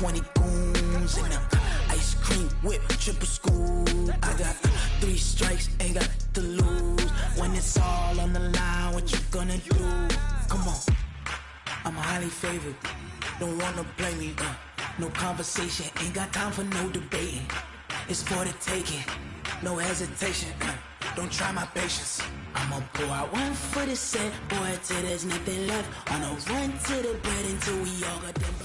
20 goons in them. Ice cream whip, triple school. I got 3 strikes, ain't got to lose. When it's all on the line, what you gonna do? Come on, I'm highly favored. Don't wanna blame me, no conversation, ain't got time for no debating. It's for the taking, no hesitation, don't try my patience. I'ma pour out one for the set, boy, till there's nothing left. On a run to the bread until we all got them.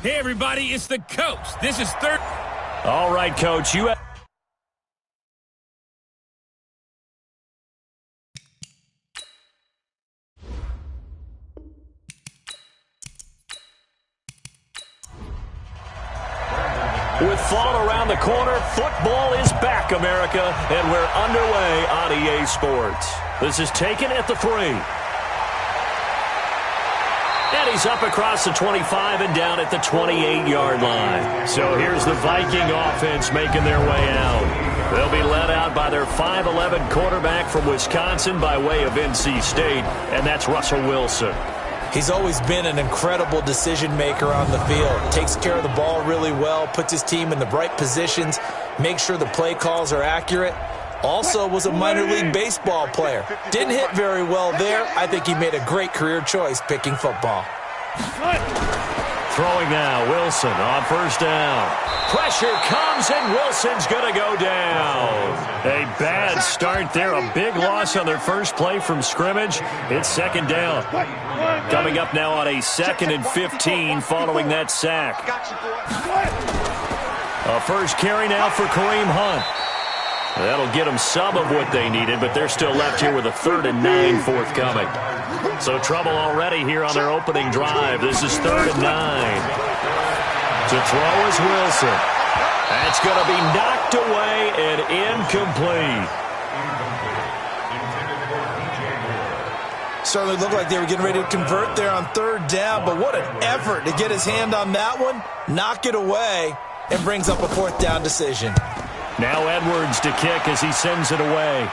Hey, everybody, it's the coach. This is third. All right, Coach, you have... With fall around the corner, football is back, America, and we're underway on EA Sports. This is taken at the 3. And he's up across the 25 and down at the 28-yard line. So here's the Viking offense making their way out. They'll be led out by their 5'11 quarterback from Wisconsin by way of NC State, and that's Russell Wilson. He's always been an incredible decision maker on the field. Takes care of the ball really well, puts his team in the right positions, makes sure the play calls are accurate. Also was a minor league baseball player. Didn't hit very well there. I think he made a great career choice picking football. Throwing now, Wilson on first down. Pressure comes, and Wilson's going to go down. A bad start there, a big loss on their first play from scrimmage. It's second down. Coming up now on a 2nd and 15 following that sack. A first carry now for Kareem Hunt. That'll get them some of what they needed, but they're still left here with a 3rd and 9 forthcoming. So trouble already here on their opening drive. This is 3rd and 9. To throw is Wilson. That's going to be knocked away and incomplete. Certainly looked like they were getting ready to convert there on 3rd down, but what an effort to get his hand on that one, knock it away, and brings up a 4th down decision. Now Edwards to kick as he sends it away.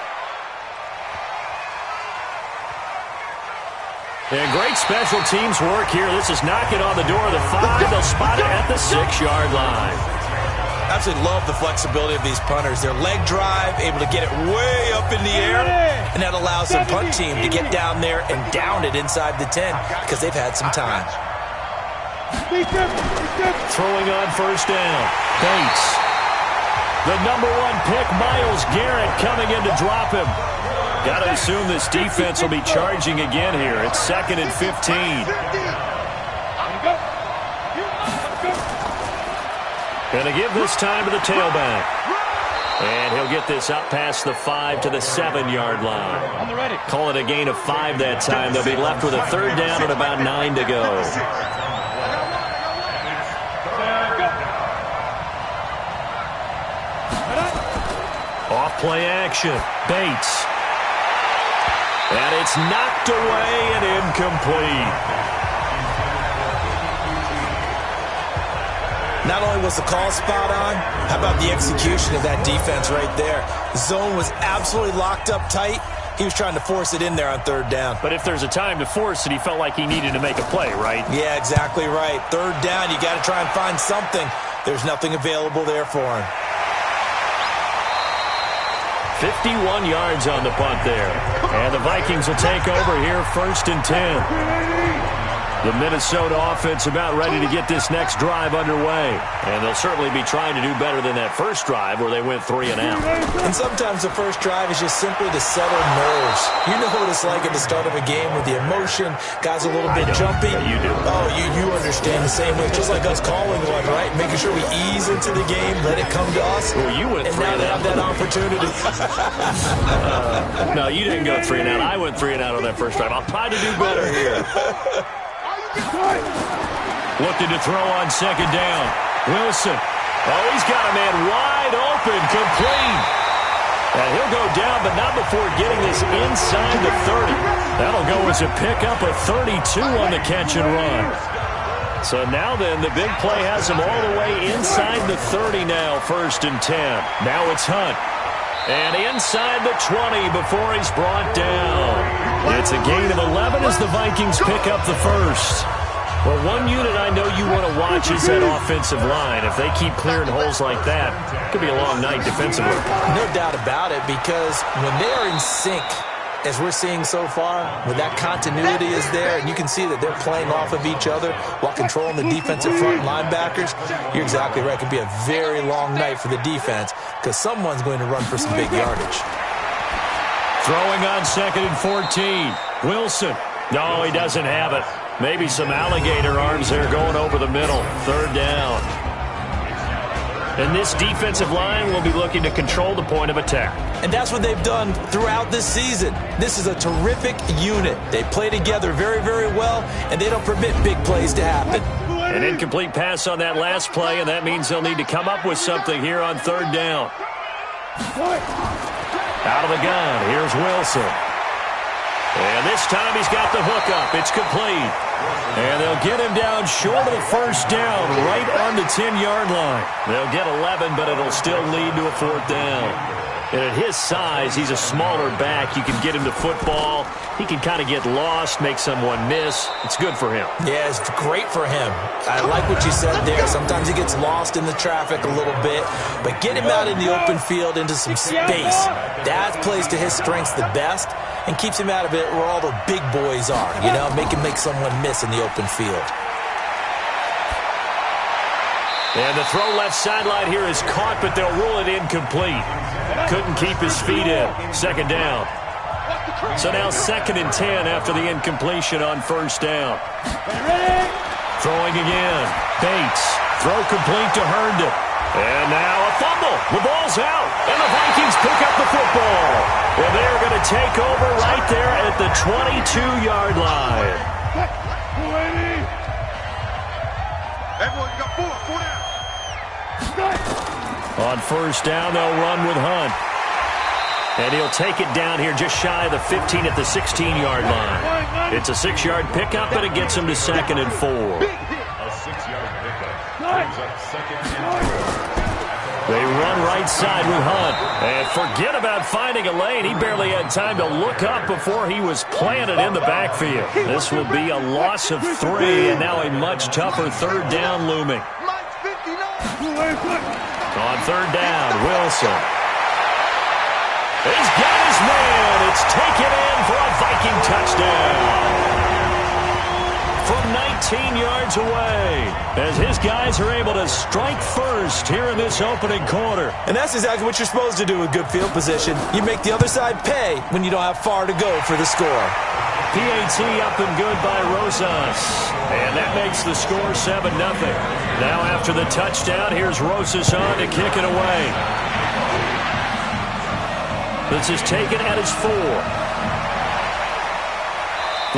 And great special teams work here. This is knocking on the door of the 5. They'll spot it at the 6-yard line. Absolutely love the flexibility of these punters. Their leg drive, able to get it way up in the air, and that allows the punt team to get down there and down it inside the 10 because they've had some time. Throwing on first down. Bates. The number 1 pick, Myles Garrett, coming in to drop him. Got to assume this defense will be charging again here. It's 2nd and 15. Going to give this time to the tailback. And he'll get this up past the 5 to the 7-yard line. Call it a gain of 5 that time. They'll be left with a 3rd down and about 9 to go. Off play action. Bates. And it's knocked away and incomplete. Not only was the call spot on, how about the execution of that defense right there? The zone was absolutely locked up tight. He was trying to force it in there on 3rd down. But if there's a time to force it, he felt like he needed to make a play, right? Yeah, exactly right. 3rd down, you got to try and find something. There's nothing available there for him. 51 yards on the punt there. And the Vikings will take over here, 1st and 10. The Minnesota offense about ready to get this next drive underway. And they'll certainly be trying to do better than that first drive where they went 3 and out. And sometimes the first drive is just simply to settle nerves. You know what it's like at the start of a game with the emotion. Guys a little bit jumpy. Yeah, you do. Oh, you understand the same way. Just like us calling one, right? Making sure we ease into the game, let it come to us. Well, you went 3 and now they have that opportunity. No, you didn't go 3 and out. I went 3 and out on that first drive. I'll try to do better here. Looking to throw on 2nd down. Wilson. Oh, he's got a man wide open, complete. And he'll go down, but not before getting this inside the 30. That'll go as a pickup of 32 on the catch and run. So now then, the big play has him all the way inside the 30 now, 1st and 10. Now it's Hunt. And inside the 20 before he's brought down. It's a gain of 11 as the Vikings pick up the first. Well, one unit I know you want to watch is that offensive line. If they keep clearing holes like that, it could be a long night defensively. No doubt about it, because when they are in sync, as we're seeing so far, when that continuity is there, and you can see that they're playing off of each other while controlling the defensive front linebackers, you're exactly right. It could be a very long night for the defense because someone's going to run for some big yardage. Throwing on 2nd and 14. Wilson. No, he doesn't have it. Maybe some alligator arms there going over the middle. 3rd down. And this defensive line will be looking to control the point of attack. And that's what they've done throughout this season. This is a terrific unit. They play together very, very well, and they don't permit big plays to happen. An incomplete pass on that last play, and that means they'll need to come up with something here on 3rd down. Out of the gun, here's Wilson. And this time he's got the hook up. It's complete. And they'll get him down short of the 1st down, right on the 10-yard line. They'll get 11, but it'll still lead to a 4th down. And at his size, he's a smaller back. You can get him to football. He can kind of get lost, make someone miss. It's good for him. Yeah, it's great for him. I like what you said there. Sometimes he gets lost in the traffic a little bit, but get him out in the open field into some space. That plays to his strengths the best and keeps him out of it where all the big boys are, you know, make someone miss in the open field. And the throw left sideline here is caught, but they'll rule it incomplete. Couldn't keep his feet in. 2nd down. So now 2nd and 10 after the incompletion on 1st down. Throwing again. Bates. Throw complete to Herndon. And now a fumble. The ball's out. And the Vikings pick up the football. And they're going to take over right there at the 22-yard line. Everyone, you got 4 down. On 1st down, they'll run with Hunt. And he'll take it down here just shy of the 15 at the 16-yard line. It's a 6-yard pickup, and it gets him to 2nd and 4. A 6-yard pickup brings up 2nd and 4. They run right side with Hunt. And forget about finding a lane. He barely had time to look up before he was planted in the backfield. This will be a loss of 3, and now a much tougher 3rd down looming. On 3rd down, Wilson. He's got his man. It's taken in for a Viking touchdown. From 19 yards away, as his guys are able to strike first here in this opening quarter. And that's exactly what you're supposed to do with good field position. You make the other side pay when you don't have far to go for the score. PAT up and good by Rosas. And that makes the score 7-0. Now after the touchdown, here's Rosas on to kick it away. This is taken at his 4.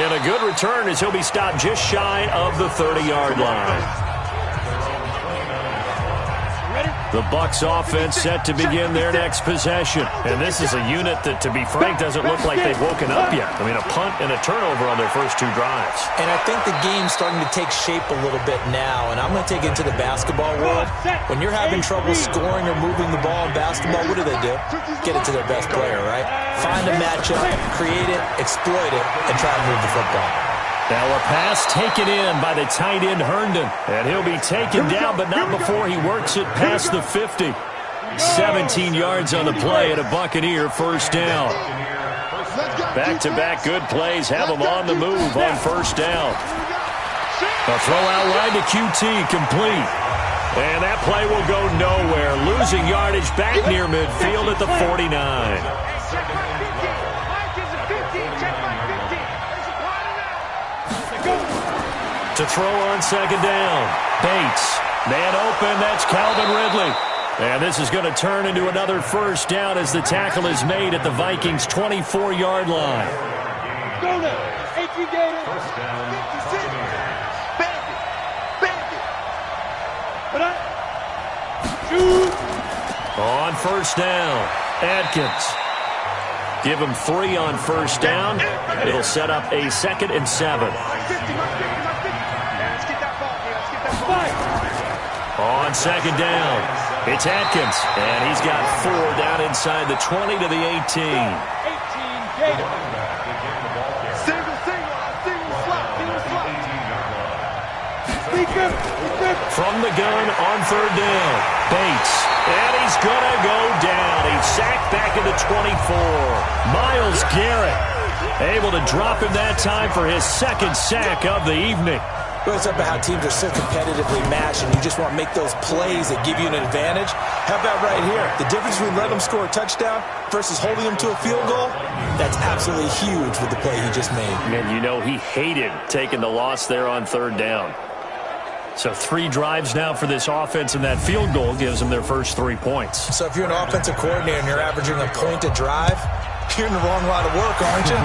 And a good return as he'll be stopped just shy of the 30-yard line. The Bucs offense set to begin their next possession. And this is a unit that, to be frank, doesn't look like they've woken up yet. I mean, a punt and a turnover on their first 2 drives. And I think the game's starting to take shape a little bit now. And I'm going to take it into the basketball world. When you're having trouble scoring or moving the ball in basketball, what do? Get it to their best player, right? Find a matchup, create it, exploit it, and try to move the football. Now a pass taken in by the tight end Herndon. And he'll be taken down, but not before he works it past the 50. 17 yards on the play and a Buccaneer 1st down. Back-to-back good plays have them on the move on 1st down. A throw out line to QT, complete. And that play will go nowhere. Losing yardage back near midfield at the 49. To throw on 2nd down. Bates. Man open, that's Calvin Ridley. And this is going to turn into another 1st down as the tackle is made at the Vikings' 24-yard line. Go now. 18 Gators. 1st down. 56. On 1st down, Adkins. Give him 3 on 1st down. It'll set up a 2nd and 7. On 2nd down, it's Atkins, and he's got 4 down inside the 20 to the 18. From the gun on third down, Bates. And he's going to go down. He's sacked back at the 24. Myles Garrett able to drop him that time for his second sack of the evening. Well, it's about how teams are so competitively matched, and you just want to make those plays that give you an advantage. How about right here? The difference between letting them score a touchdown versus holding them to a field goal, that's absolutely huge with the play he just made. And you know he hated taking the loss there on third down. So 3 drives now for this offense, and that field goal gives them their first 3 points. So if you're an offensive coordinator and you're averaging a point a drive, you're in the wrong line of work, aren't you?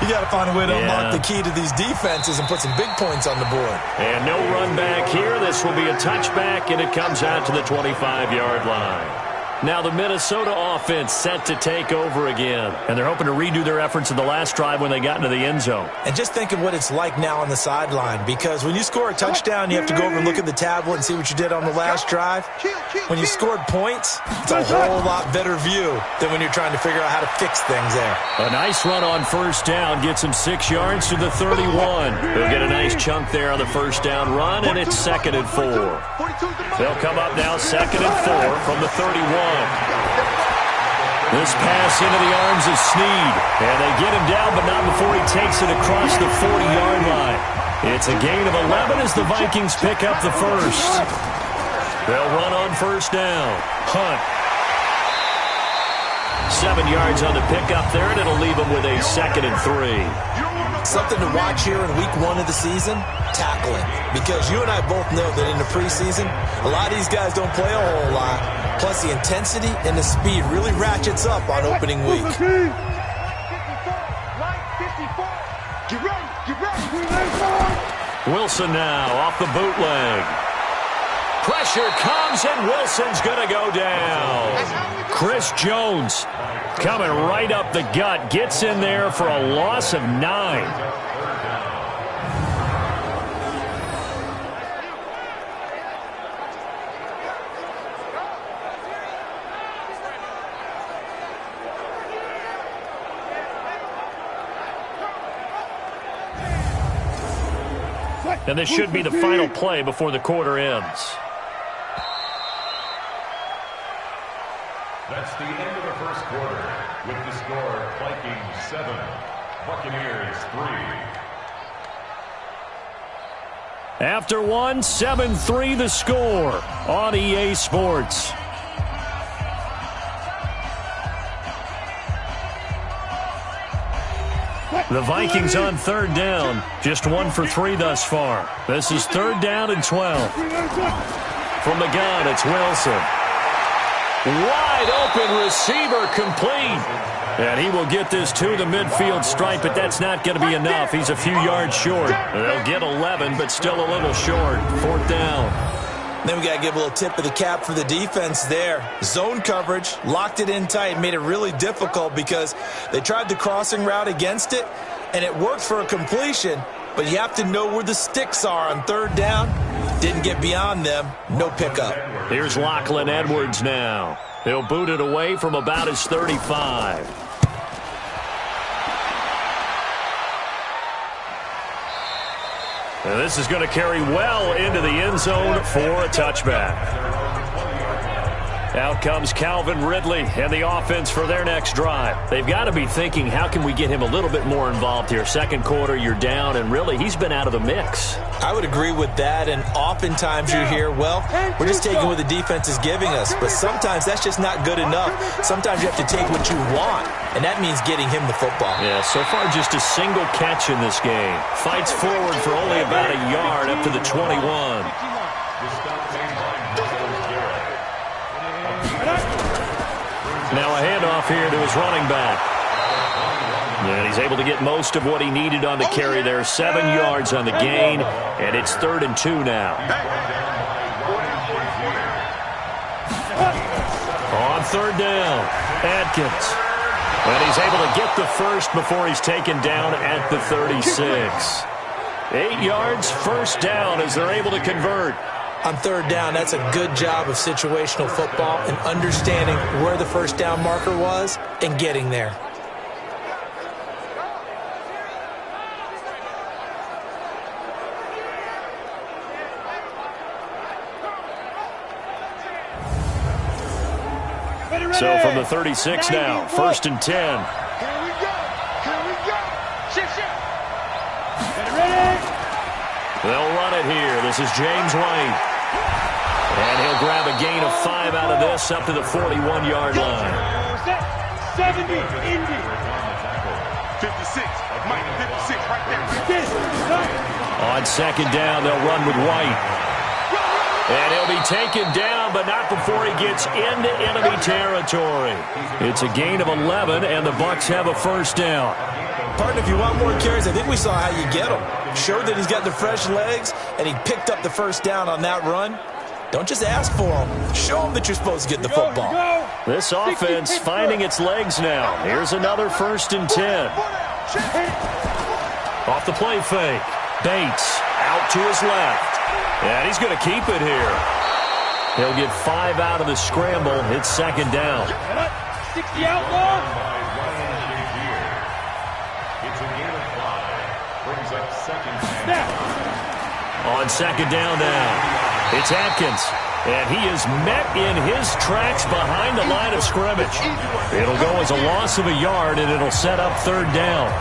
You got to find a way to unlock the key to these defenses and put some big points on the board. And no run back here. This will be a touchback, and it comes out to the 25-yard line. Now the Minnesota offense set to take over again. And they're hoping to redo their efforts in the last drive when they got into the end zone. And just think of what it's like now on the sideline, because when you score a touchdown, you have to go over and look at the tablet and see what you did on the last drive. When you scored points, it's a whole lot better view than when you're trying to figure out how to fix things there. A nice run on first down gets him 6 yards to the 31. They'll get a nice chunk there on the first down run, and it's 2nd and 4. They'll come up now 2nd and 4 from the 31. This pass into the arms of Snead. And they get him down, but not before he takes it across the 40-yard line. It's a gain of 11 as the Vikings pick up the first. They'll run on first down. Hunt. 7 yards on the pickup there, and it'll leave him with a 2nd and 3. Something to watch here in week 1 of the season, tackling. Because you and I both know that in the preseason, a lot of these guys don't play a whole lot. Plus, the intensity and the speed really ratchets up on opening week. Wilson now off the bootleg. Pressure comes, and Wilson's going to go down. Chris Jones coming right up the gut. Gets in there for a loss of 9. And this should be the final play before the quarter ends. That's the end of the first quarter. With the score, Vikings 7, Buccaneers 3. After 1, 7-3 the score on EA Sports. The Vikings on third down, just 1 for 3 thus far. This is 3rd down and 12. From the gun, it's Wilson. Wide open receiver complete. And he will get this to the midfield stripe, but that's not going to be enough. He's a few yards short. They'll get 11, but still a little short. 4th down. Then we got to give a little tip of the cap for the defense there. Zone coverage, locked it in tight, made it really difficult because they tried the crossing route against it, and it worked for a completion, but you have to know where the sticks are on 3rd down. Didn't get beyond them. No pickup. Here's Lachlan Edwards now. He'll boot it away from about his 35. And this is going to carry well into the end zone for a touchback. Out comes Calvin Ridley and the offense for their next drive. They've got to be thinking, how can we get him a little bit more involved here? 2nd quarter, you're down, and really, he's been out of the mix. I would agree with that, and oftentimes you hear, well, we're just taking what the defense is giving us. But sometimes that's just not good enough. Sometimes you have to take what you want, and that means getting him the football. Yeah, so far just a single catch in this game. Fights forward for only about a yard up to the 21. Now a handoff here to his running back. And he's able to get most of what he needed on the carry there. 7 yards on the gain, and it's 3rd and 2 now. On 3rd down, Atkins. And he's able to get the first before he's taken down at the 36. 8 yards, 1st down as they're able to convert. On 3rd down, that's a good job of situational football and understanding where the 1st down marker was and getting there. So from the 36 now, 1st and 10. Here we go. Here we go. Shift. Ready. They'll run it here. This is James White. And he'll grab a gain of 5 out of this up to the 41-yard line. 70, Indy. 56, Mike, 56, right there. On 2nd down, they'll run with White. And he'll be taken down, but not before he gets into enemy territory. It's a gain of 11, and the Bucs have a 1st down. Partner, if you want more carries, I think we saw how you get him. Showed that he's got the fresh legs, and he picked up the 1st down on that run. Don't just ask for him. Show him that you're supposed to get the football. This offense finding its legs now. Here's another 1st and 10. Off the play fake. Bates out to his left. And he's going to keep it here. He'll get 5 out of the scramble. It's 2nd down. 60 outlaw. It's a gain of 5. Brings up 2nd down. On 2nd down now, it's Atkins. And he is met in his tracks behind the line of scrimmage. It'll go as a loss of a yard, and it'll set up 3rd down.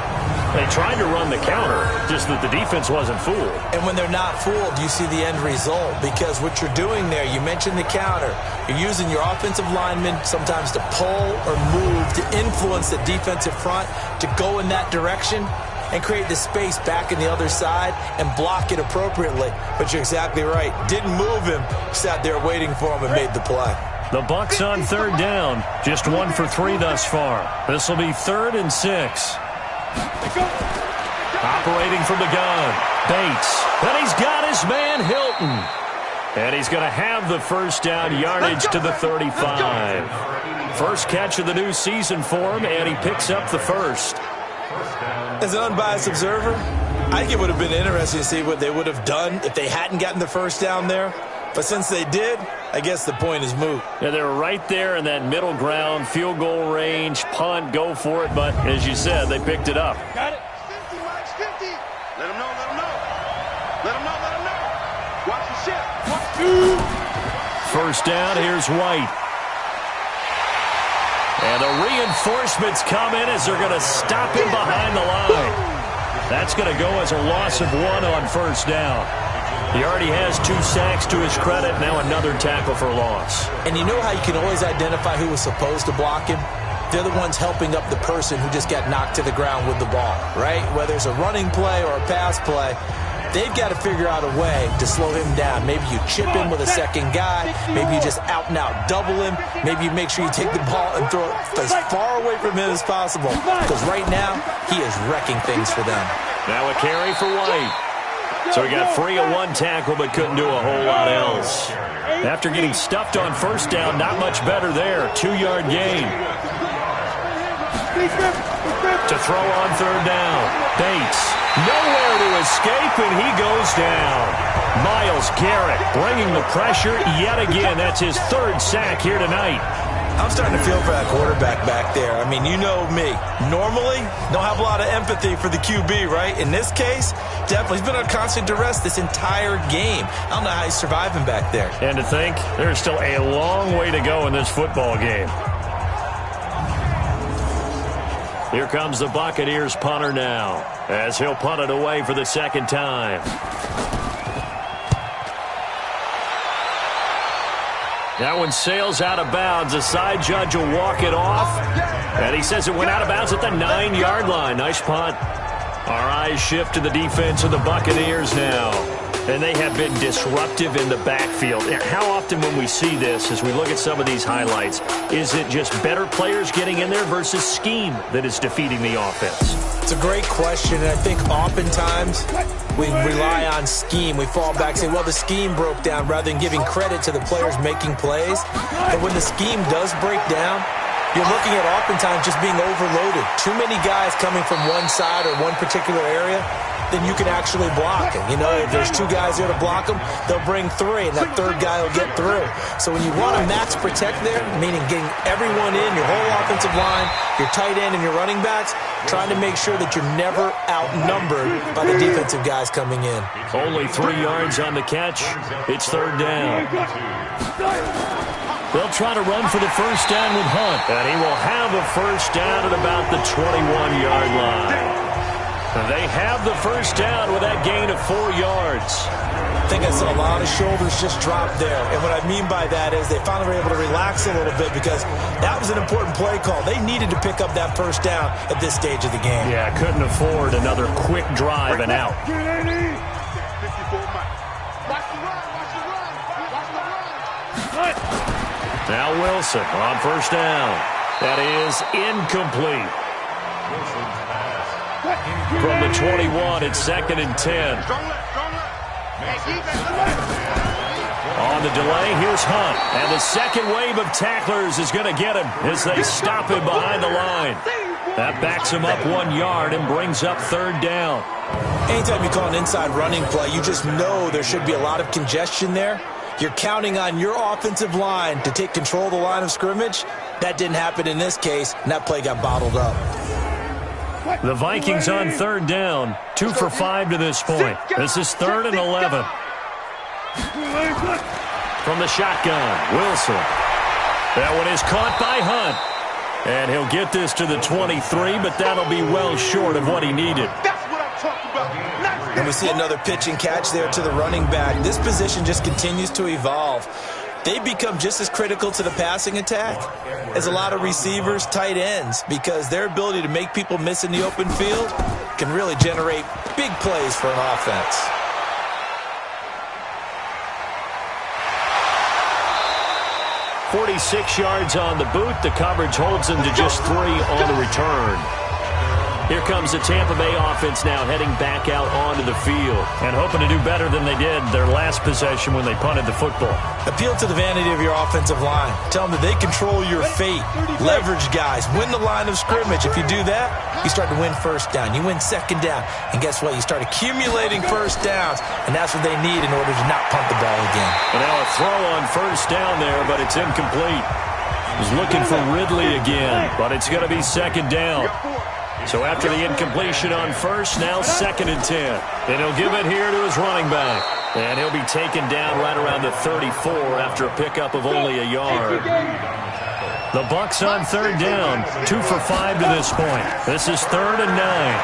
They tried to run the counter, just that the defense wasn't fooled. And when they're not fooled, you see the end result. Because what you're doing there, you mentioned the counter. You're using your offensive linemen sometimes to pull or move to influence the defensive front to go in that direction and create the space back in the other side and block it appropriately. But you're exactly right. Didn't move him. Sat there waiting for him and made the play. The Bucs on 3rd down. Just 1 for 3 thus far. This will be 3rd and 6. Operating from the gun, Bates. And he's got his man, Hilton. And he's going to have the 1st down, yardage to the 35. First catch of the new season for him, and he picks up the 1st. As an unbiased observer, I think it would have been interesting to see what they would have done if they hadn't gotten the 1st down there. But since they did, I guess the point is moot. Yeah, they were right there in that middle ground, field goal range, punt, go for it. But as you said, they picked it up. Got it. 50, Mike, 50. Let him know. Let him know. Watch the shift. 1st down, here's White. And the reinforcements come in as they're going to stop him behind the line. That's going to go as a loss of 1 on 1st down. He already has 2 sacks to his credit. Now another tackle for loss. And you know how you can always identify who was supposed to block him? They're the ones helping up the person who just got knocked to the ground with the ball, right? Whether it's a running play or a pass play, they've got to figure out a way to slow him down. Maybe you chip him with a 2nd guy. Maybe you just out-and-out double him. Maybe you make sure you take the ball and throw it as far away from him as possible. Because right now, he is wrecking things for them. Now a carry for White. So he got free of 1 tackle but couldn't do a whole lot else. After getting stuffed on 1st down, not much better there. 2-yard gain. To throw on 3rd down. Bates. Nowhere to escape, and he goes down. Myles Garrett bringing the pressure yet again. That's his 3rd sack here tonight. I'm starting to feel for that quarterback back there. I mean, you know me. Normally, don't have a lot of empathy for the QB, right? In this case, definitely. He's been on constant duress this entire game. I don't know how he's surviving back there. And to think, there's still a long way to go in this football game. Here comes the Buccaneers punter now, as he'll punt it away for the 2nd time. That one sails out of bounds. The side judge will walk it off. And he says it went out of bounds at the 9-yard line. Nice punt. Our eyes shift to the defense of the Buccaneers now. And they have been disruptive in the backfield. How often when we see this, as we look at some of these highlights, is it just better players getting in there versus scheme that is defeating the offense? It's a great question, and I think oftentimes we rely on scheme. We fall back and say, well, the scheme broke down, rather than giving credit to the players making plays. But when the scheme does break down, you're looking at oftentimes just being overloaded. Too many guys coming from one side or one particular area, then you can actually block them. You know, if there's 2 guys there to block them, they'll bring 3, and that 3rd guy will get through. So when you want to max protect there, meaning getting everyone in, your whole offensive line, your tight end, and your running backs, trying to make sure that you're never outnumbered by the defensive guys coming in. Only 3 yards on the catch. It's 3rd down. They'll try to run for the first down with Hunt. And he will have a first down at about the 21-yard line. They have the first down with that gain of 4 yards. I think I saw a lot of shoulders just drop there. And what I mean by that is they finally were able to relax a little bit because that was an important play call. They needed to pick up that first down at this stage of the game. Yeah, couldn't afford another quick drive and out. Now Wilson on first down. That is incomplete. From the 21, it's 2nd and 10. On the delay, here's Hunt. And the second wave of tacklers is going to get him as they stop him behind the line. That backs him up 1 yard and brings up 3rd down. Anytime you call an inside running play, you just know there should be a lot of congestion there. You're counting on your offensive line to take control of the line of scrimmage. That didn't happen in this case, and that play got bottled up. The Vikings on 3rd down, 2 for 5 to this point. This is 3rd and 11. From the shotgun, Wilson. That one is caught by Hunt. And he'll get this to the 23, but that'll be well short of what he needed. That's what I'm talking about. And we see another pitch and catch there to the running back. This position just continues to evolve. They become just as critical to the passing attack as a lot of receivers, tight ends, because their ability to make people miss in the open field can really generate big plays for an offense. .46 yards on the boot. The coverage holds him to just 3 on the return. Here comes the Tampa Bay offense now heading back out onto the field and hoping to do better than they did their last possession when they punted the football. Appeal to the vanity of your offensive line. Tell them that they control your fate. Leverage guys. Win the line of scrimmage. If you do that, you start to win first down. You win second down. And guess what? You start accumulating first downs, and that's what they need in order to not punt the ball again. And now a throw on first down there, but it's incomplete. He's looking for Ridley again, but it's going to be 2nd down. So after the incompletion on first, now 2nd and 10. And he'll give it here to his running back. And he'll be taken down right around the 34 after a pickup of only a yard. The Bucs on 3rd down, 2 for 5 to this point. This is 3rd and 9.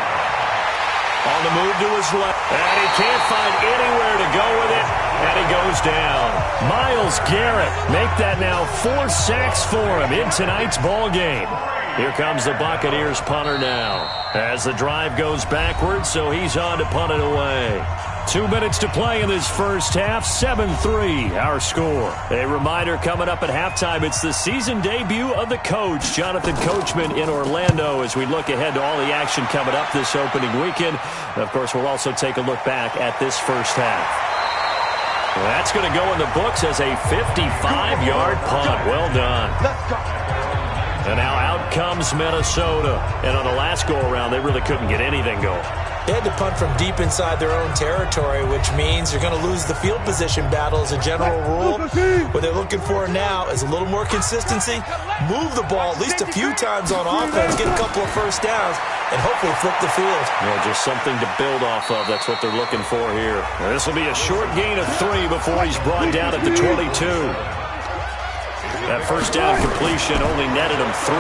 On the move to his left. And he can't find anywhere to go with it. And he goes down. Myles Garrett make that now 4 sacks for him in tonight's ball game. Here comes the Buccaneers punter now as the drive goes backwards, so he's on to punt it away. 2 minutes to play in this first half, 7-3 our score. A reminder coming up at halftime, it's the season debut of the coach, Jonathan Coachman in Orlando, as we look ahead to all the action coming up this opening weekend. And of course, we'll also take a look back at this first half. Well, that's going to go in the books as a 55-yard punt. Well done. Let's go. And now out comes Minnesota. And on the last go-around, they really couldn't get anything going. They had to punt from deep inside their own territory, which means you're going to lose the field position battle as a general rule. What they're looking for now is a little more consistency, move the ball at least a few times on offense, get a couple of first downs, and hopefully flip the field. Yeah, just something to build off of. That's what they're looking for here. This will be a short gain of 3 before he's brought down at the 22. That first down completion only netted him 3.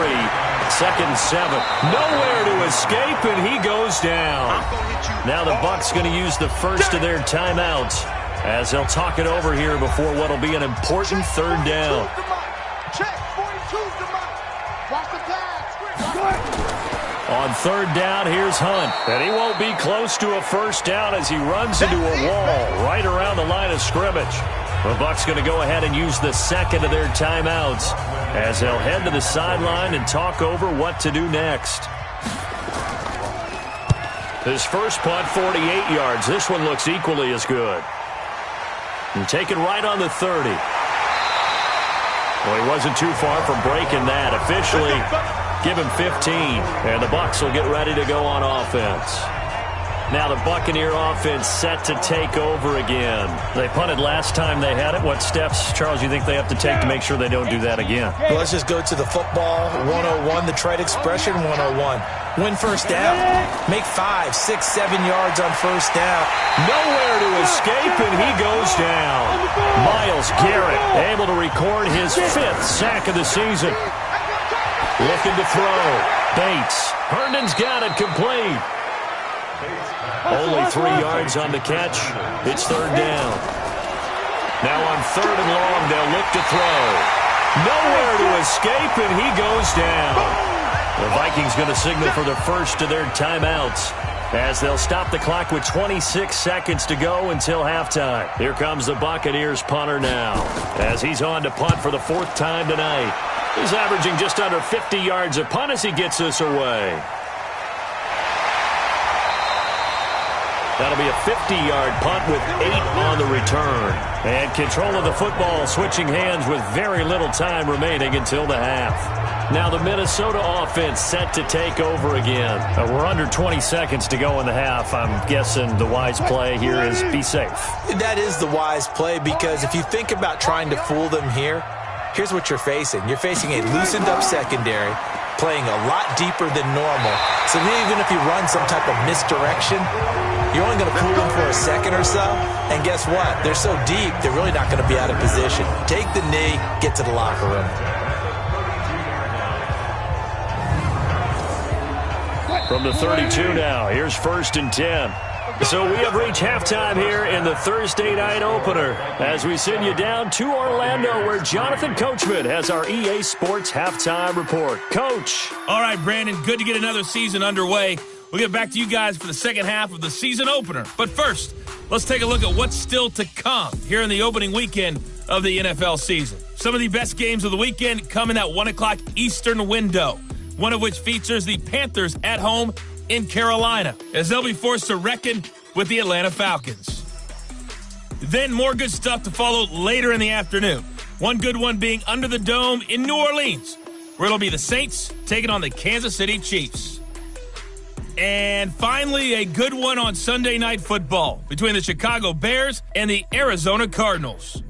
2nd and 7. Nowhere to escape, and he goes down. Now the Bucs going to use the first of their timeouts as they'll talk it over here before what will be an important 3rd down. On 3rd down, here's Hunt. And he won't be close to a first down as he runs into a wall right around the line of scrimmage. The Bucs going to go ahead and use the second of their timeouts as they'll head to the sideline and talk over what to do next. His first punt, 48 yards. This one looks equally as good. And taken right on the 30. Well, he wasn't too far from breaking that. Officially, give him 15. And the Bucs will get ready to go on offense. Now the Buccaneer offense set to take over again. They punted last time they had it. What steps, Charles, you think they have to take to make sure they don't do that again? Well, let's just go to the football 101, the trade expression 101. Win first down. Make 5, 6, 7 yards on first down. Nowhere to escape, and he goes down. Myles Garrett able to record his 5th sack of the season. Looking to throw. Bates. Herndon's got it complete. Only 3 yards on the catch. It's third down. Now on third and long, they'll look to throw. Nowhere to escape, and he goes down. The Vikings going to signal for the first of their timeouts as they'll stop the clock with 26 seconds to go until halftime. Here comes the Buccaneers punter now as he's on to punt for the 4th time tonight. He's averaging just under 50 yards a punt as he gets this away. That'll be a 50-yard punt with 8 on the return. And control of the football switching hands with very little time remaining until the half. Now the Minnesota offense set to take over again. We're under 20 seconds to go in the half. I'm guessing the wise play here is be safe. That is the wise play because if you think about trying to fool them here, here's what you're facing. You're facing a loosened-up secondary, playing a lot deeper than normal. So even if you run some type of misdirection, you're only going to fool them for a second or so. And guess what? They're so deep, they're really not going to be out of position. Take the knee, get to the locker room. From the 32 now, here's 1st and 10. So we have reached halftime here in the Thursday night opener as we send you down to Orlando where Jonathan Coachman has our EA Sports halftime report. Coach. All right, Brandon, good to get another season underway. We'll get back to you guys for the second half of the season opener. But first, let's take a look at what's still to come here in the opening weekend of the NFL season. Some of the best games of the weekend come in that 1 o'clock Eastern window, one of which features the Panthers at home in Carolina, as they'll be forced to reckon with the Atlanta Falcons. Then more good stuff to follow later in the afternoon. One good one being under the dome in New Orleans, where it'll be the Saints taking on the Kansas City Chiefs. And finally, a good one on Sunday Night Football between the Chicago Bears and the Arizona Cardinals.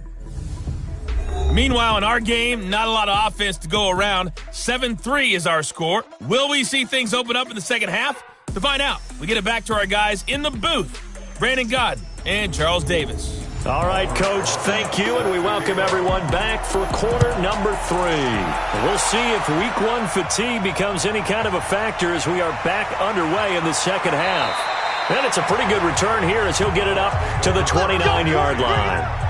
Meanwhile, in our game, not a lot of offense to go around. 7-3 is our score. Will we see things open up in the second half? To find out, we get it back to our guys in the booth, Brandon Godden and Charles Davis. All right, Coach, thank you, and we welcome everyone back for quarter number 3. We'll see if Week 1 fatigue becomes any kind of a factor as we are back underway in the second half. And it's a pretty good return here as he'll get it up to the 29-yard line.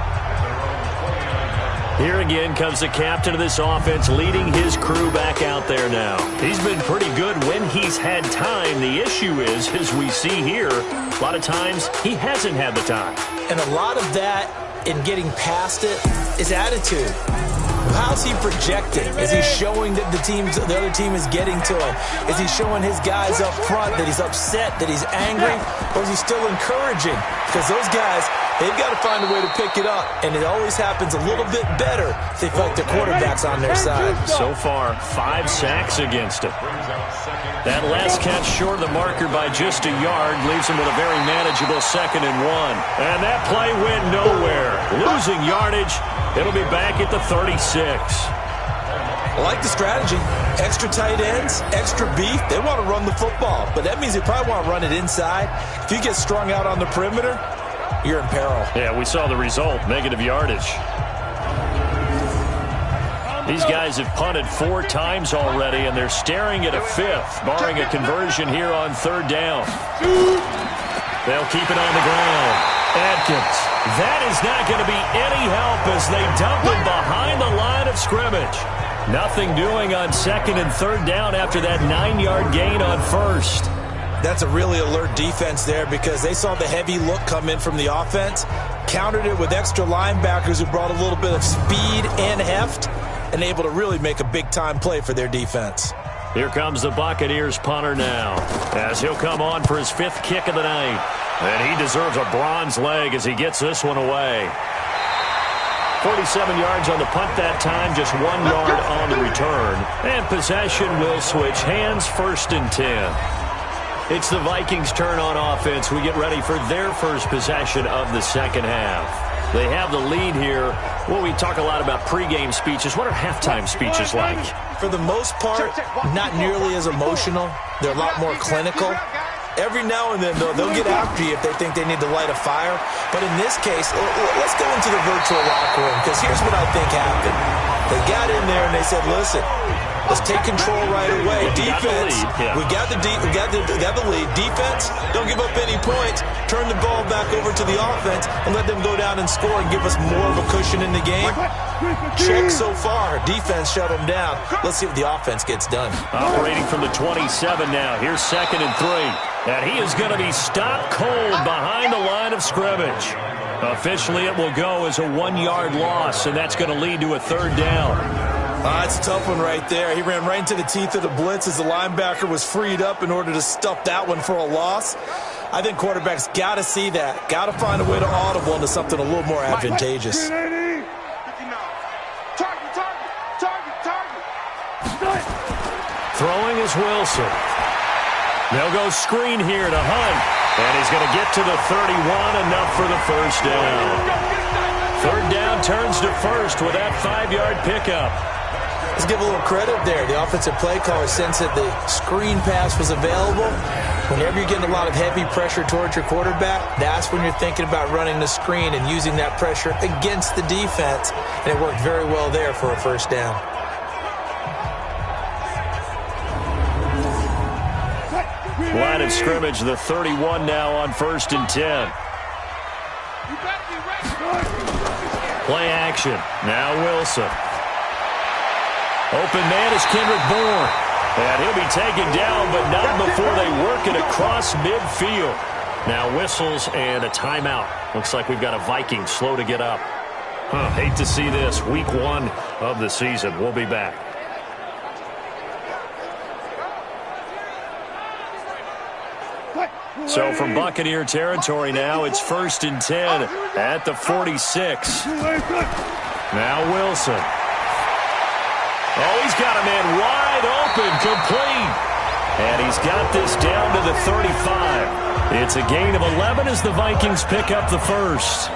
Here again comes the captain of this offense leading his crew back out there now. He's been pretty good when he's had time. The issue is, as we see here, a lot of times he hasn't had the time. And a lot of that in getting past it is attitude. How's he projecting? Is he showing that the other team is getting to him? Is he showing his guys up front that he's upset, that he's angry? Or is he still encouraging? Because those guys, they've got to find a way to pick it up. And it always happens a little bit better if they feel like their quarterback's on their side. So far, 5 sacks against him. That last catch short of the marker by just a yard leaves him with a very manageable 2nd and 1. And that play went nowhere. Losing yardage. It'll be back at the 36. I like the strategy. Extra tight ends, extra beef. They want to run the football, but that means they probably want to run it inside. If you get strung out on the perimeter, you're in peril. Yeah, we saw the result, negative yardage. These guys have punted 4 times already, and they're staring at a 5th, barring a conversion here on 3rd down. They'll keep it on the ground. Adkins. That is not going to be any help as they dump him behind the line of scrimmage. Nothing doing on 2nd and 3rd down after that 9-yard gain on 1st. That's a really alert defense there because they saw the heavy look come in from the offense, countered it with extra linebackers who brought a little bit of speed and heft, and able to really make a big-time play for their defense. Here comes the Buccaneers punter now as he'll come on for his 5th kick of the night. And he deserves a bronze leg as he gets this one away. 47 yards on the punt that time, just 1 yard on the return. And possession will switch hands, 1st and 10. It's the Vikings' turn on offense. We get ready for their first possession of the second half. They have the lead here. Well, we talk a lot about pregame speeches. What are halftime speeches like? For the most part, not nearly as emotional. They're a lot more clinical. Every now and then, though, they'll get after you if they think they need to light a fire. But in this case, let's go into the virtual locker room, because here's what I think happened. They got in there and they said, listen, let's take control right away. Defense, we got the lead. Defense, don't give up any points. Turn the ball back over to the offense and let them go down and score and give us more of a cushion in the game. Check so far. Defense shut them down. Let's see what the offense gets done. Operating from the 27 now. Here's 2nd and 3. And he is going to be stopped cold behind the line of scrimmage. Officially, it will go as a 1-yard loss, and that's going to lead to a 3rd down. It's a tough one right there. He ran right into the teeth of the blitz as the linebacker was freed up in order to stuff that one for a loss. I think quarterbacks got to see that. Got to find a way to audible into something a little more advantageous. Throwing is Wilson. They'll go screen here to Hunt. And he's going to get to the 31, enough for the first down. 3rd down turns to first with that 5-yard pickup. Let's give a little credit there. The offensive play caller sensed that the screen pass was available. Whenever you're getting a lot of heavy pressure towards your quarterback, that's when you're thinking about running the screen and using that pressure against the defense. And it worked very well there for a first down. Line of scrimmage, the 31 now on 1st and 10. Play action. Now Wilson. Open man is Kendrick Bourne. And he'll be taken down, but not before they work it across midfield. Now whistles and a timeout. Looks like we've got a Viking slow to get up. Hate to see this. Week 1 of the season. We'll be back. So from Buccaneer territory now, it's 1st and 10 at the 46. Now Wilson. Oh, he's got a man wide open, complete. And he's got this down to the 35. It's a gain of 11 as the Vikings pick up the first.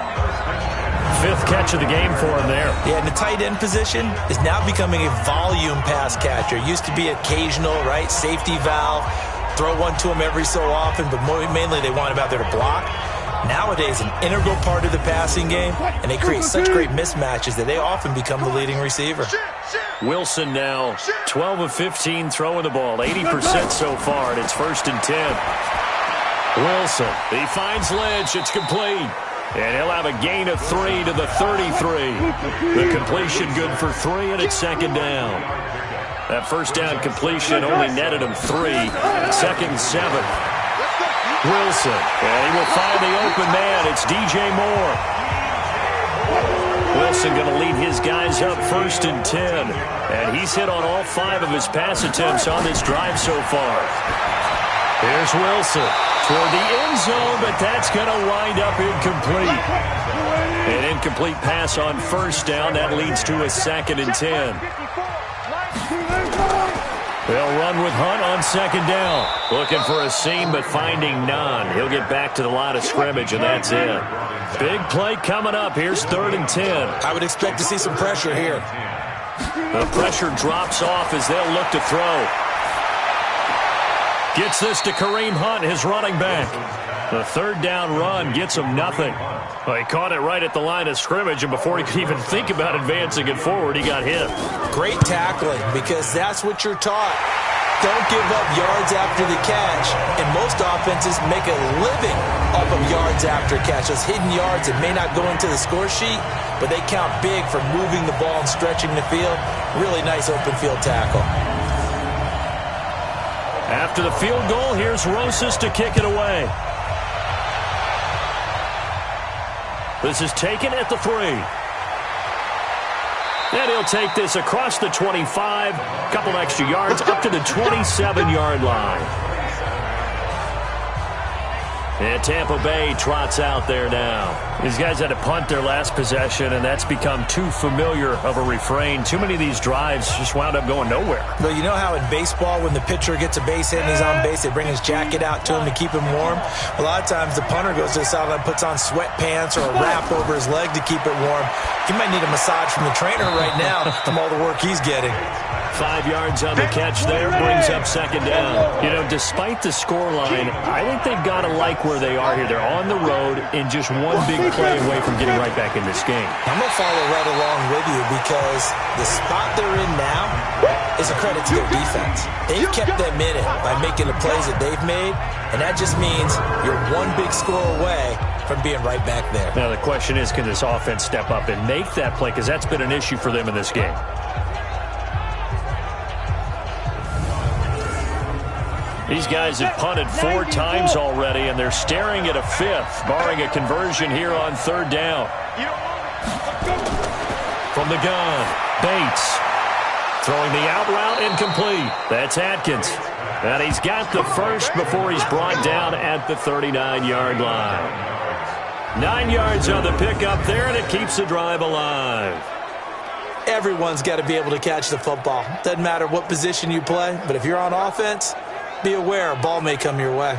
5th catch of the game for him there. Yeah, and the tight end position is now becoming a volume pass catcher. Used to be occasional, right? Safety valve. Throw one to him every so often, but mainly they want him out there to block. Nowadays, an integral part of the passing game, and they create such great mismatches that they often become the leading receiver. Wilson now 12 of 15 throwing the ball, 80% so far, and it's 1st and 10. Wilson, he finds Lynch, it's complete. And he'll have a gain of 3 to the 33. The completion good for 3, and it's 2nd down. That first down completion only netted him 3. 2nd and 7. Wilson, and he will find the open man. It's DJ Moore. Wilson going to lead his guys up 1st and 10. And he's hit on all 5 of his pass attempts on this drive so far. Here's Wilson toward the end zone, but that's going to wind up incomplete. An incomplete pass on 1st down. That leads to a 2nd and 10. They'll run with Hunt on 2nd down. Looking for a seam, but finding none. He'll get back to the line of scrimmage, and that's it. Big play coming up. Here's 3rd and 10. I would expect to see some pressure here. The pressure drops off as they'll look to throw. Gets this to Kareem Hunt, his running back. The 3rd down run gets him nothing. Well, he caught it right at the line of scrimmage, and before he could even think about advancing it forward, he got hit. Great tackling, because that's what you're taught. Don't give up yards after the catch. And most offenses make a living off of yards after catch. Those hidden yards that may not go into the score sheet, but they count big for moving the ball and stretching the field. Really nice open field tackle. After the field goal, here's Rosas to kick it away. This is taken at the 3. And he'll take this across the 25, couple extra yards, up to the 27-yard line. And Tampa Bay trots out there now. These guys had to punt their last possession, and that's become too familiar of a refrain. Too many of these drives just wound up going nowhere. Well, you know how in baseball, when the pitcher gets a base hit and he's on base, they bring his jacket out to him to keep him warm? A lot of times the punter goes to the sideline, puts on sweatpants or a wrap over his leg to keep it warm. He might need a massage from the trainer right now from all the work he's getting. 5 yards on the catch there, brings up second down. You know, despite the scoreline, I think they've got to like where they are here. They're on the road and just one big play away from getting right back in this game. I'm going to follow right along with you because the spot they're in now is a credit to their defense. They've kept them in it by making the plays that they've made, and that just means you're one big score away from being right back there. Now, the question is, can this offense step up and make that play? Because that's been an issue for them in this game. These guys have punted 4 times already, and they're staring at a 5th, barring a conversion here on 3rd down. From the gun, Bates. Throwing the out route incomplete. That's Atkins. And he's got the first before he's brought down at the 39-yard line. 9 yards on the pickup there, and it keeps the drive alive. Everyone's got to be able to catch the football. Doesn't matter what position you play, but if you're on offense, be aware a ball may come your way.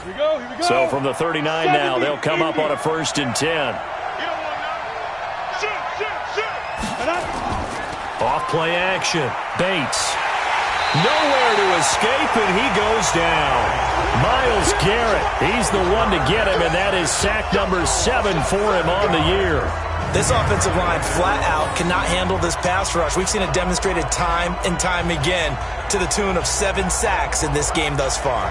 Here we go. So from the 39 now, they'll come up on a 1st and 10. Off play action. Bates. Nowhere to escape, and he goes down. Myles Garrett, he's the one to get him, and that is sack number 7 for him on the year. This offensive line flat out cannot handle this pass rush. We've seen it demonstrated time and time again to the tune of 7 sacks in this game thus far.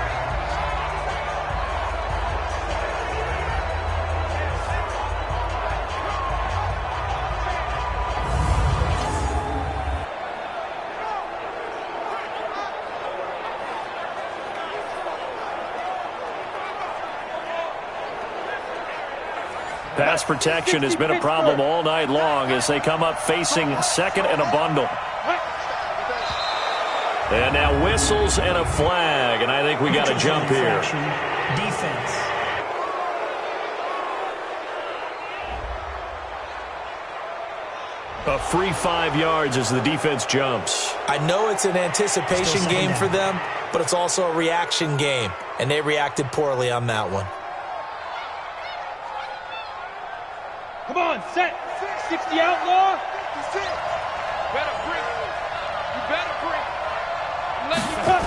Pass protection has been a problem all night long as they come up facing 2nd and a bundle. And now whistles and a flag, and I think we got a jump here. Defense. A free 5 yards as the defense jumps. I know it's an anticipation game for them, but it's also a reaction game, and they reacted poorly on that one. Come on, set. 60 outlaw. Better break. You better break. Let you cut.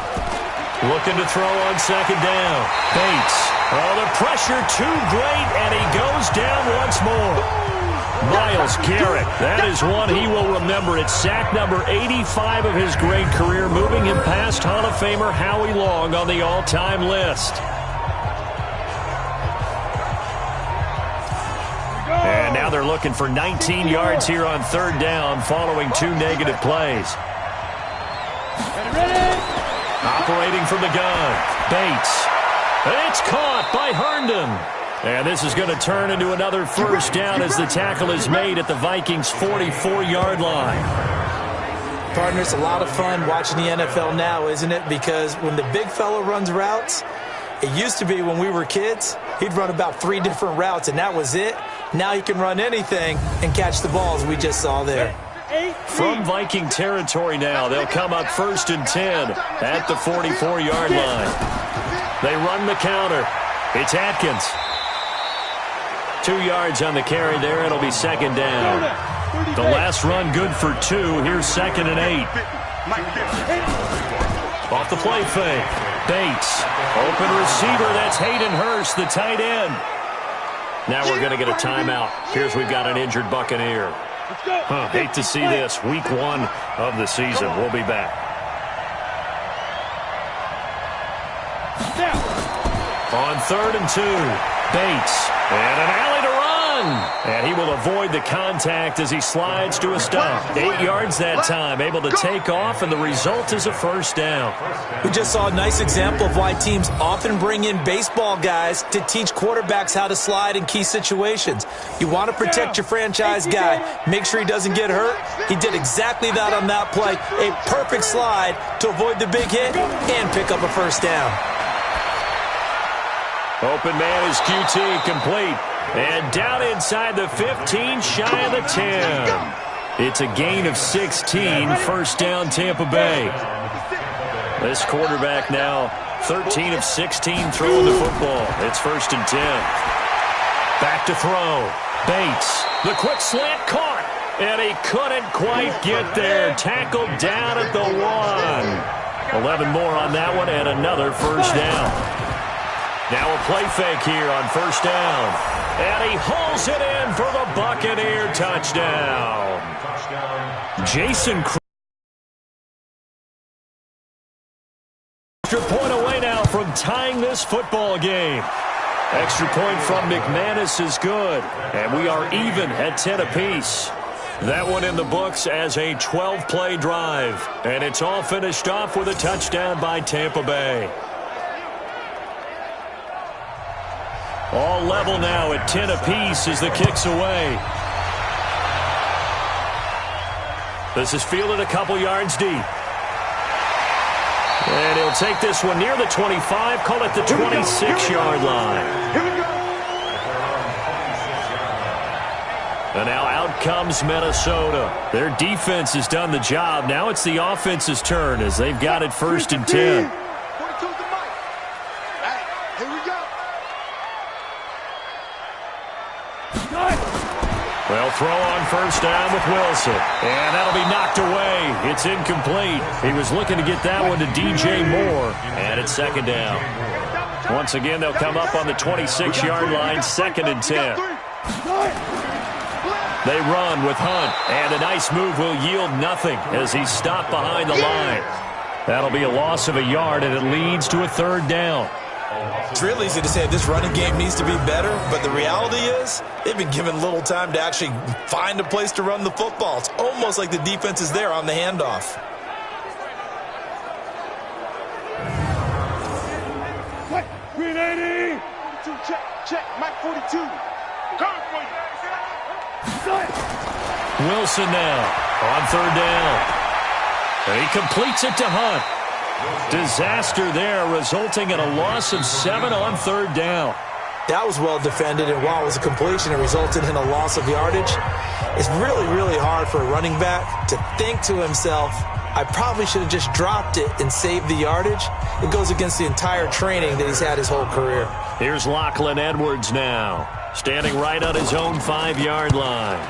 Looking to throw on 2nd down. Bates. Oh, the pressure too great, and he goes down once more. Myles Garrett. That is one he will remember. It's sack number 85 of his great career, moving him past Hall of Famer Howie Long on the all-time list. And now they're looking for 19 yards here on 3rd down following 2 negative plays. Operating from the gun, Bates. It's caught by Herndon. And this is going to turn into another 1st down as the tackle is made at the Vikings' 44-yard line. Partner, it's a lot of fun watching the NFL now, isn't it? Because when the big fella runs routes, it used to be when we were kids, he'd run about 3 different routes, and that was it. Now he can run anything and catch the balls we just saw there. From Viking territory now, they'll come up 1st and 10 at the 44-yard line. They run the counter. It's Atkins. 2 yards on the carry there. It'll be 2nd down. The last run good for 2. Here's 2nd and 8. Off the play fake. Bates. Open receiver. That's Hayden Hurst, the tight end. Now we're going to get a timeout. Here's we've got an injured Buccaneer. Hate to see this. Week 1 of the season. We'll be back. On 3rd and 2. Bates. And an alley to run. And he will avoid the contact as he slides to a stop. 8 yards that time, able to take off, and the result is a first down. We just saw a nice example of why teams often bring in baseball guys to teach quarterbacks how to slide in key situations. You want to protect your franchise guy, make sure he doesn't get hurt. He did exactly that on that play. A perfect slide to avoid the big hit and pick up a first down. Open man is QT, complete. And down inside the 15, shy of the 10. It's a gain of 16, first down Tampa Bay. This quarterback now 13 of 16 throwing the football. It's first and 10. Back to throw. Bates, the quick slant caught. And he couldn't quite get there. Tackled down at the 1. 11 more on that one and another first down. Now a play fake here on first down. And he hauls it in for the Buccaneer touchdown. Jason extra point away now from tying this football game. Extra point from McManus is good. And we are even at 10 apiece. That one in the books as a 12-play drive. And it's all finished off with a touchdown by Tampa Bay. All level now at 10 apiece as the kick's away. This is fielded a couple yards deep. And he'll take this one near the 25, call it the 26-yard line. And now out comes Minnesota. Their defense has done the job. Now it's the offense's turn as they've got it first and 10. They'll throw on first down with Wilson. And that'll be knocked away. It's incomplete. He was looking to get that one to DJ Moore. And it's second down. Once again, they'll come up on the 26-yard line, second and 10. They run with Hunt. And a nice move will yield nothing as he's stopped behind the line. That'll be a loss of a yard, and it leads to a third down. It's real easy to say this running game needs to be better, but the reality is they've been given little time to actually find a place to run the football. It's almost like the defense is there on the handoff. Green 80. 42, check, Mike 42. Coming for you. Wilson now on third down. And he completes it to Hunt. Disaster there, resulting in a loss of 7 on third down. That was well defended, and while it was a completion, it resulted in a loss of yardage. It's really, really hard for a running back to think to himself, I probably should have just dropped it and saved the yardage. It goes against the entire training that he's had his whole career. Here's Lachlan Edwards now, standing right on his own 5-yard line.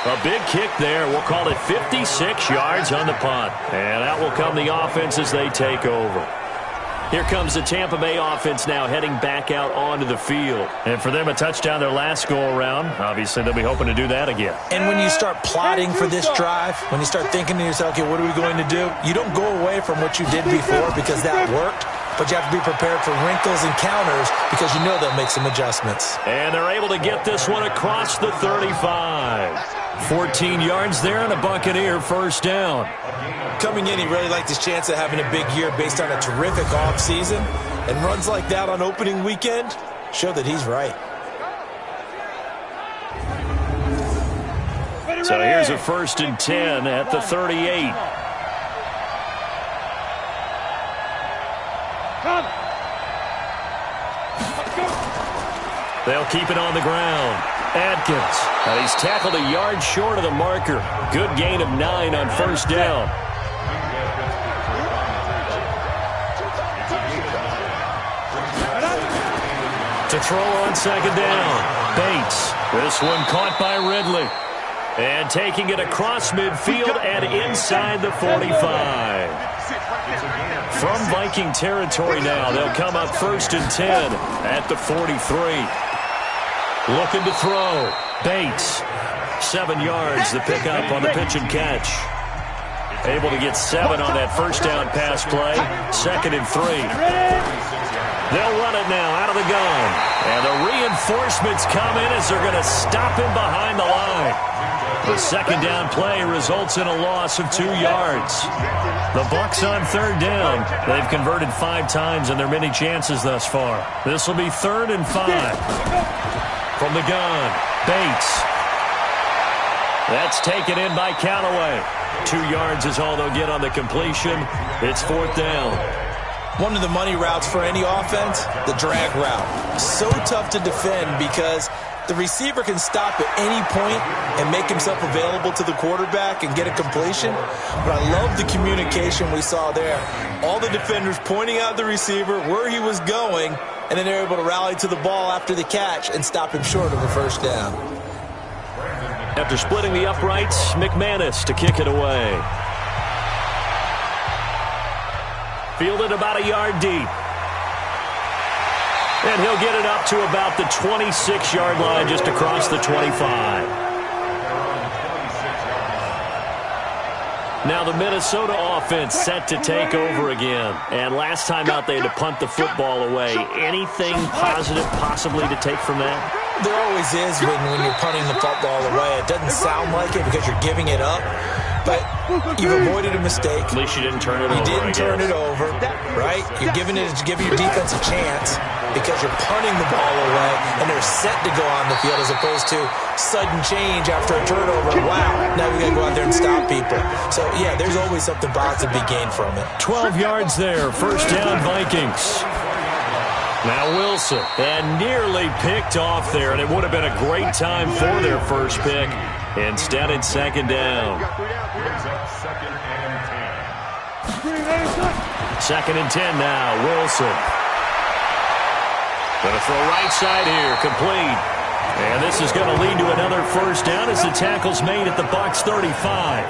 A big kick there. We'll call it 56 yards on the punt. And out will come the offense as they take over. Here comes the Tampa Bay offense now heading back out onto the field. And for them, a touchdown their last go-around. Obviously, they'll be hoping to do that again. And when you start plotting for this drive, when you start thinking to yourself, okay, what are we going to do? You don't go away from what you did before because that worked. But you have to be prepared for wrinkles and counters because you know they'll make some adjustments. And they're able to get this one across the 35. 14 yards there and a Buccaneer first down. Coming in, he really liked his chance of having a big year based on a terrific offseason. And runs like that on opening weekend show that he's right. So here's a first and 10 at the 38. They'll keep it on the ground. Atkins. And he's tackled a yard short of the marker. Good gain of 9 on first down. To throw on second down. Bates. This one caught by Ridley. And taking it across midfield and inside the 45. From Viking territory now, they'll come up first and 10 at the 43. Looking to throw. Bates. 7 yards, the pickup on the pitch and catch. Able to get 7 on that first down pass play. 2nd and 3. They'll run it now out of the gun. And the reinforcements come in as they're going to stop him behind the line. The 2nd down play results in a loss of 2 yards. The Bucs on 3rd down. They've converted 5 times in their many chances thus far. This will be 3rd and 5. From the gun, Bates. That's taken in by Callaway. 2 yards is all they'll get on the completion. It's 4th down. One of the money routes for any offense, the drag route. So tough to defend because the receiver can stop at any point and make himself available to the quarterback and get a completion. But I love the communication we saw there. All the defenders pointing out the receiver, where he was going, and then they're able to rally to the ball after the catch and stop him short of a first down. After splitting the uprights, McManus to kick it away. Fielded about a yard deep. And he'll get it up to about the 26-yard line, just across the 25. Now the Minnesota offense set to take over again. And last time out they had to punt the football away. Anything positive possibly to take from that? There always is when you're punting the football away. It doesn't sound like it because you're giving it up. But you've avoided a mistake. At least you didn't turn it over. You didn't turn it over, right? You're giving your defense a chance because you're punting the ball away, and they're set to go on the field as opposed to sudden change after a turnover. Wow, now we got to go out there and stop people. So, yeah, there's always something positive to be gained from it. 12 yards there, first down Vikings. Now Wilson, and nearly picked off there, and it would have been a great time for their first pick. Instead, it's 2nd down. 2nd and 10 now, Wilson. Going to throw right side here, complete. And this is going to lead to another first down as the tackle's made at the Bucs 35.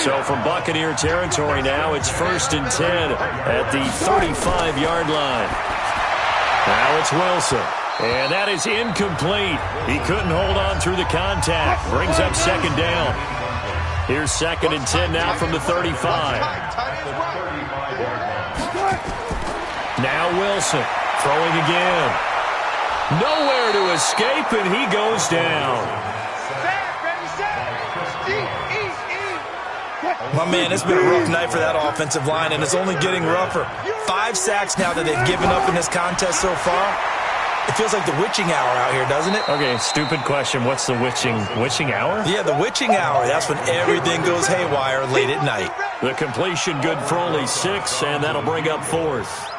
So from Buccaneer territory now, it's 1st and 10 at the 35-yard line. Now it's Wilson. And that is incomplete. He couldn't hold on through the contact. Brings up 2nd down. Here's 2nd and 10 now from the 35. Now Wilson throwing again. Nowhere to escape, and he goes down. My man, it's been a rough night for that offensive line, and it's only getting rougher. 5 sacks now that they've given up in this contest so far. It feels like the witching hour out here, doesn't it? Okay, stupid question. What's the witching hour? Yeah, the witching hour. That's when everything goes haywire late at night. The completion good for only 6, and that'll bring up 4th.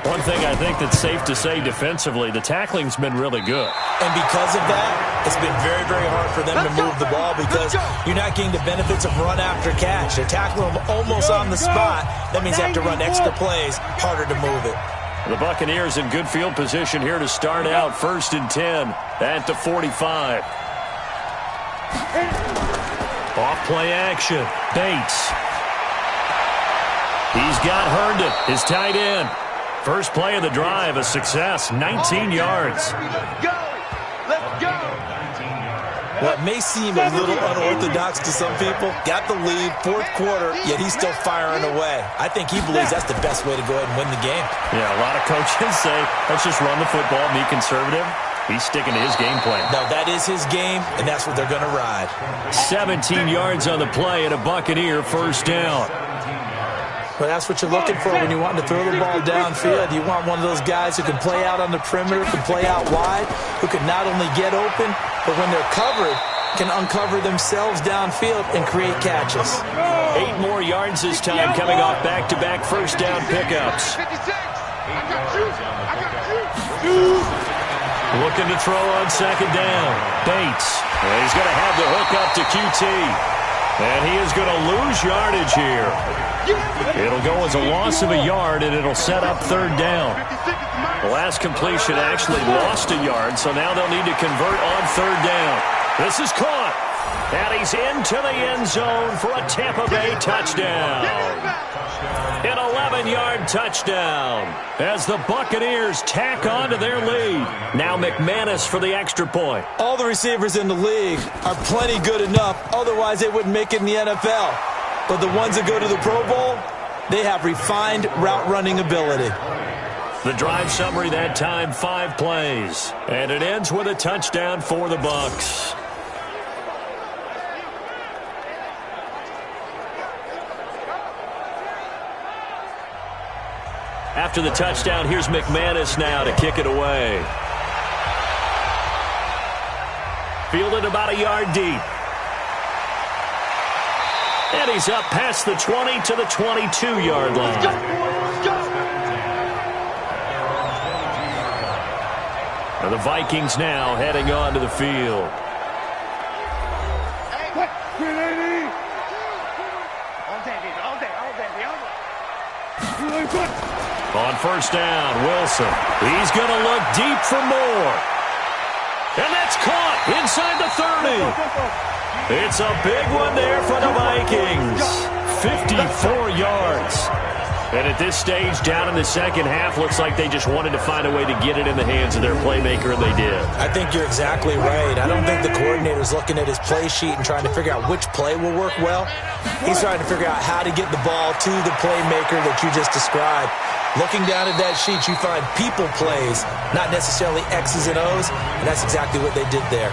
One thing I think that's safe to say defensively, the tackling's been really good. And because of that, it's been very, very hard for them to move the ball because you're not getting the benefits of run after catch. They're tackling them almost on the spot. That means they have to run extra plays, harder to move it. The Buccaneers in good field position here to start out 1st and 10 at the 45. Off play action. Bates. He's got Herndon, his tight end. First play of the drive, a success, 19 yards. What may seem a little unorthodox to some people, got the lead, 4th quarter, yet he's still firing away. I think he believes that's the best way to go ahead and win the game. Yeah, a lot of coaches say, let's just run the football, be conservative. He's sticking to his game plan. No, that is his game, and that's what they're going to ride. 17 yards on the play and a Buccaneer first down. Well, that's what you're looking for when you want to throw the ball downfield. You want one of those guys who can play out on the perimeter, can play out wide, who can not only get open, but when they're covered, can uncover themselves downfield and create catches. 8 more yards this time coming off back-to-back first down pickups. Looking to throw on 2nd down. Bates. And he's going to have the hook up to QT. And he is going to lose yardage here. It'll go as a loss of a yard, and it'll set up 3rd down. The last completion actually lost a yard, so now they'll need to convert on 3rd down. This is caught, and he's into the end zone for a Tampa Bay touchdown. An 11-yard touchdown as the Buccaneers tack on to their lead. Now McManus for the extra point. All the receivers in the league are plenty good enough, otherwise they wouldn't make it in the NFL. But the ones that go to the Pro Bowl, they have refined route running ability. The drive summary that time, 5 plays. And it ends with a touchdown for the Bucs. After the touchdown, here's McManus now to kick it away. Fielded about a yard deep. And he's up past the 20 to the 22-yard line. And the Vikings now heading onto the field. On first down, Wilson. He's going to look deep for more. And that's caught inside the 30. It's a big one there for the Vikings. 54 yards. And at this stage, down in the second half, looks like they just wanted to find a way to get it in the hands of their playmaker, and they did. I think you're exactly right. I don't think the coordinator's looking at his play sheet and trying to figure out which play will work well. He's trying to figure out how to get the ball to the playmaker that you just described. Looking down at that sheet, you find people plays, not necessarily X's and O's, and that's exactly what they did there.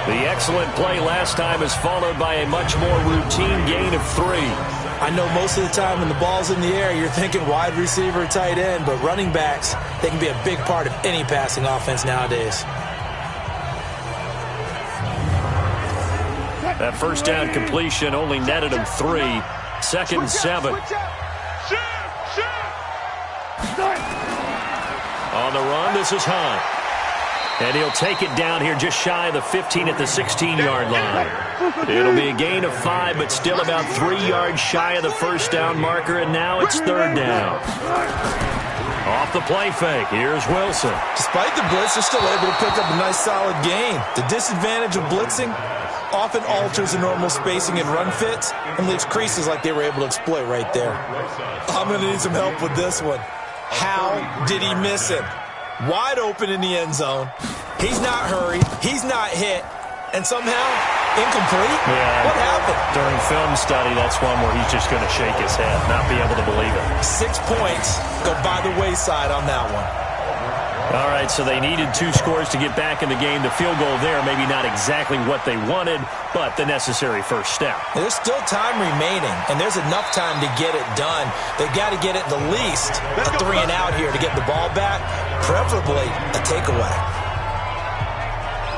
The excellent play last time is followed by a much more routine gain of 3. I know most of the time when the ball's in the air, you're thinking wide receiver, tight end, but running backs, they can be a big part of any passing offense nowadays. That first down completion only netted him 3. 2nd and 7. On the run, this is Hunt. And he'll take it down here just shy of the 15 at the 16-yard line. It'll be a gain of 5, but still about 3 yards shy of the first down marker, and now it's 3rd down. Off the play fake, here's Wilson. Despite the blitz, they're still able to pick up a nice solid gain. The disadvantage of blitzing often alters the normal spacing and run fits and leaves creases like they were able to exploit right there. I'm going to need some help with this one. How did he miss him? Wide open in the end zone. He's not hurried. He's not hit. And somehow, incomplete? Yeah. What happened? During film study, that's one where he's just going to shake his head, not be able to believe it. 6 points go by the wayside on that one. All right, so they needed 2 scores to get back in the game. The field goal there, maybe not exactly what they wanted, but the necessary first step. There's still time remaining, and there's enough time to get it done. They've got to get it the least a 3 and out here to get the ball back, preferably a takeaway.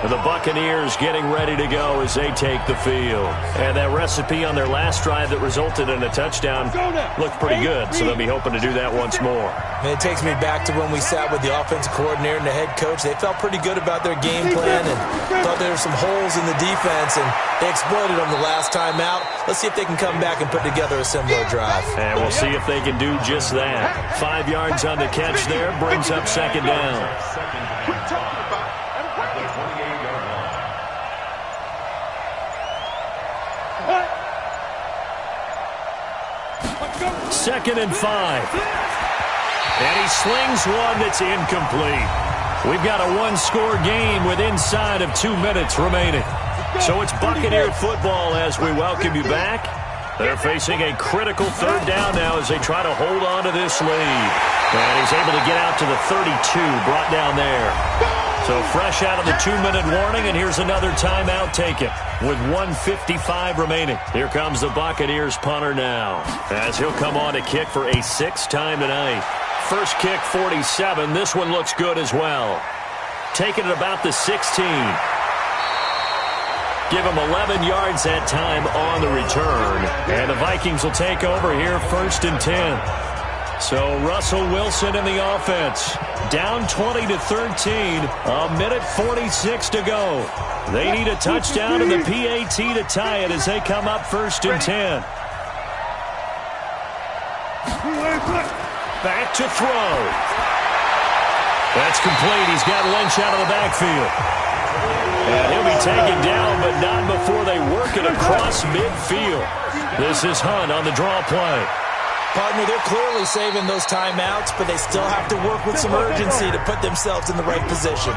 The Buccaneers getting ready to go as they take the field. And that recipe on their last drive that resulted in a touchdown looked pretty good, so they'll be hoping to do that once more. And it takes me back to when we sat with the offensive coordinator and the head coach. They felt pretty good about their game plan and thought there were some holes in the defense, and they exploited them the last time out. Let's see if they can come back and put together a similar drive. And we'll see if they can do just that. 5 yards on the catch there, brings up 2nd down. Second and 5. And he slings one that's incomplete. We've got a 1-score game with inside of 2 minutes remaining. So it's Buccaneer football as we welcome you back. They're facing a critical 3rd down now as they try to hold on to this lead. And he's able to get out to the 32, brought down there. So fresh out of the 2-minute warning, and here's another timeout taken with 1:55 remaining. Here comes the Buccaneers punter now, as he'll come on to kick for a 6th time tonight. First kick, 47. This one looks good as well. Taking it about the 16. Give him 11 yards that time on the return. And the Vikings will take over here 1st and 10. So Russell Wilson in the offense. Down 20-13. A minute 46 to go. They need a touchdown and the PAT to tie it as they come up 1st and 10. Back to throw. That's complete. He's got Lynch out of the backfield. And he'll be taken down, but not before they work it across midfield. This is Hunt on the draw play. Partner, they're clearly saving those timeouts, but they still have to work with some urgency to put themselves in the right position.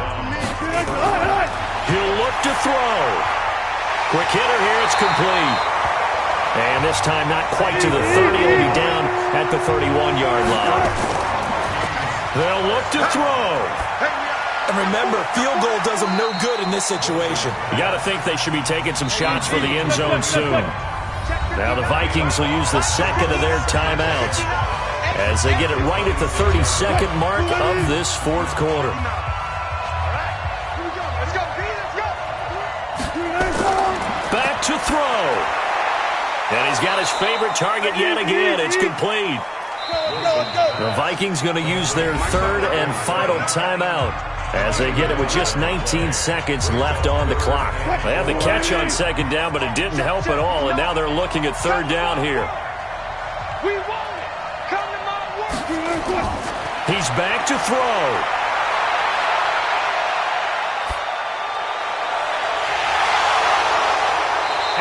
He'll look to throw. Quick hitter here, it's complete. And this time not quite to the 30. He'll be down at the 31-yard line. They'll look to throw. And remember, field goal does them no good in this situation. You got to think they should be taking some shots for the end zone soon. Now the Vikings will use the second of their timeouts as they get it right at the 32nd mark of this fourth quarter. Back to throw. And he's got his favorite target yet again. It's complete. The Vikings going to use their third and final timeout as they get it with just 19 seconds left on the clock. They had the catch on second down, but it didn't help at all, and now they're looking at third down here. He's back to throw.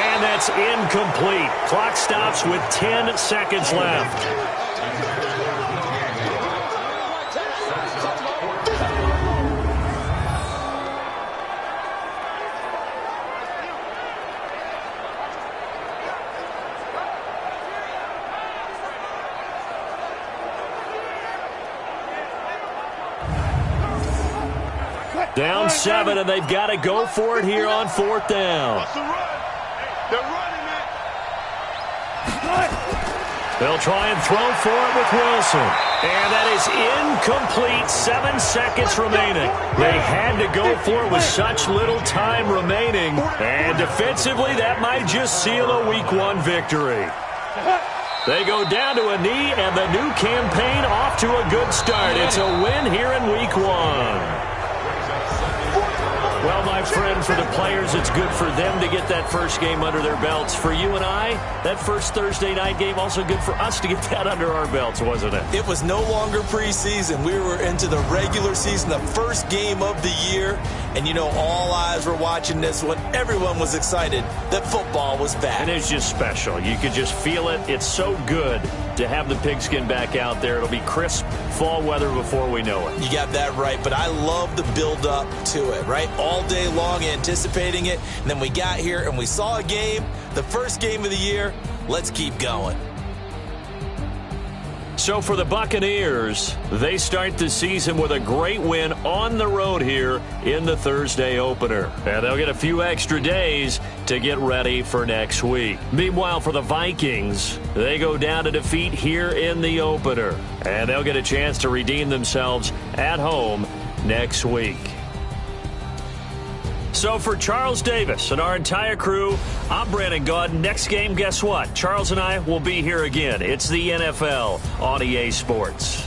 And that's incomplete. Clock stops with 10 seconds left. Down 7, and they've got to go for it here on fourth down. They'll try and throw for it with Wilson. And that is incomplete. 7 seconds remaining. They had to go for it with such little time remaining. And defensively, that might just seal a Week 1 victory. They go down to a knee, and the new campaign off to a good start. It's a win here in Week 1. Well, my friend, for the players, it's good for them to get that first game under their belts. For you and I, that first Thursday night game, also good for us to get that under our belts, wasn't it? It was no longer preseason. We were into the regular season, the first game of the year. And, you know, all eyes were watching this one. Everyone was excited that football was back. And it's just special. You could just feel it. It's so good to have the pigskin back out there. It'll be crisp fall weather before we know it. You got that right, but I love the build-up to it, right? All day long anticipating it, and then we got here and we saw a game, the first game of the year. Let's keep going. So for the Buccaneers, they start the season with a great win on the road here in the Thursday opener. And they'll get a few extra days to get ready for next week. Meanwhile, for the Vikings, they go down to defeat here in the opener. And they'll get a chance to redeem themselves at home next week. So for Charles Davis and our entire crew, I'm Brandon Gaudin. Next game, guess what? Charles and I will be here again. It's the NFL on EA Sports.